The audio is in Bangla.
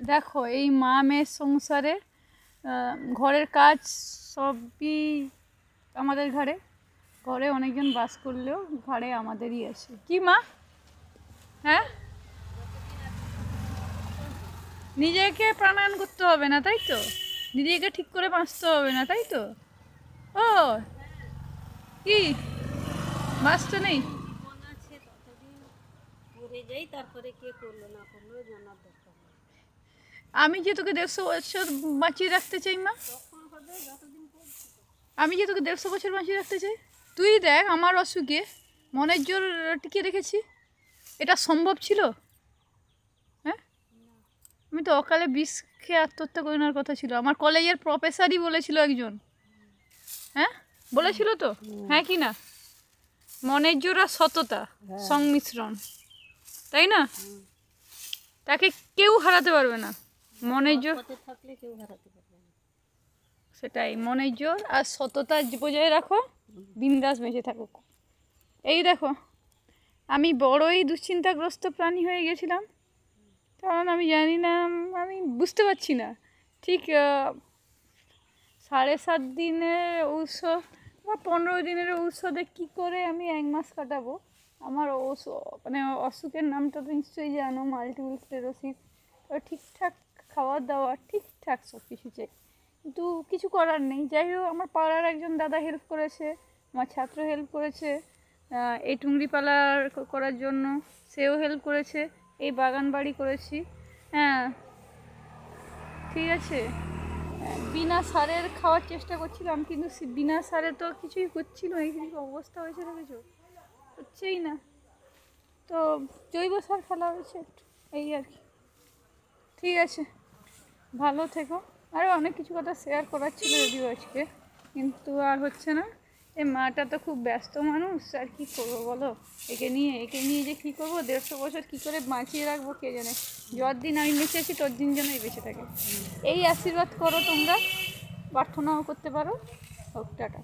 দেখো এই মা মেয়ের সংসারে ঘরের কাজ সবই আমাদের ঘরে ঘরে অনেকজন বাস করলেও ঘরে আমাদেরই আছে কি মা? হ্যাঁ, নিজেকে প্রাণায়াম করতে হবে না তাই তো, নিজেকে ঠিক করে বাঁচতে হবে না তাই তো। ও কি বাঁচতে নেই? আমি যে তোকে 150 বছর বাঁচিয়ে রাখতে চাই মা, আমি যে তোকে 150 বছর বাঁচিয়ে রাখতে চাই, তুই দেখ আমার অসুখে মনের জোর টিকিয়ে রেখেছি। এটা সম্ভব ছিল? হ্যাঁ, আমি তো অকালে বিষ খেয়ে আত্মহত্যা করে নেওয়ার কথা ছিল। আমার কলেজের প্রফেসরই বলেছিল একজন। হ্যাঁ বলেছিল তো, হ্যাঁ কি না? মনের জোর আর সততা সংমিশ্রণ, তাই না? তাকে কেউ হারাতে পারবে না। মনের জোর থাকলে কেউ হারাতে পারবে না। সেটাই, মনের জোর আর সততা বজায় রাখো, বিন্দাস বেঁচে থাকো। এই দেখো আমি বড়ই দুশ্চিন্তাগ্রস্ত প্রাণী হয়ে গেছিলাম, কারণ আমি জানি না, আমি বুঝতে পারছি না ঠিক 7.5 দিনের ঔষধ বা 15 দিনের ঔষধে কী করে আমি 1 মাস কাটাবো। আমার মানে অসুখের নামটা তো নিশ্চয়ই জানো, মাল্টিপল স্ক্লেরোসিস। ঠিকঠাক খাওয়া দাওয়া ঠিকঠাক সব কিছু চাই, কিন্তু কিছু করার নেই। যাই হোক আমার পাড়ার একজন দাদা হেল্প করেছে, আমার ছাত্র হেল্প করেছে, এই টুংরিপালা করার জন্য সেও হেল্প করেছে, এই বাগান বাড়ি করেছি। হ্যাঁ ঠিক আছে, বিনা সারের খাওয়ার চেষ্টা করছিলাম, কিন্তু বিনা সারে তো কিছুই হচ্ছিল, এই অবস্থা হয়েছে দেখেছো, হচ্ছেই না। তো জৈব সার ফেলা হয়েছে একটু, এই আর কি। ঠিক আছে, ভালো থেকো। আরও অনেক কিছু কথা শেয়ার করার ছিল যদিও আজকে, কিন্তু আর হচ্ছে না। এই মাটা তো খুব ব্যস্ত মানুষ, আর কি করবো বলো, একে নিয়ে যে কী করবো, 150 বছর কী করে বাঁচিয়ে রাখবো কে জানে। যত দিন আমি বেঁচে আছি তোর দিন যেন বেঁচে থাকে, এই আশীর্বাদ করো তোমরা, প্রার্থনাও করতে পারো। হোক, টাটা।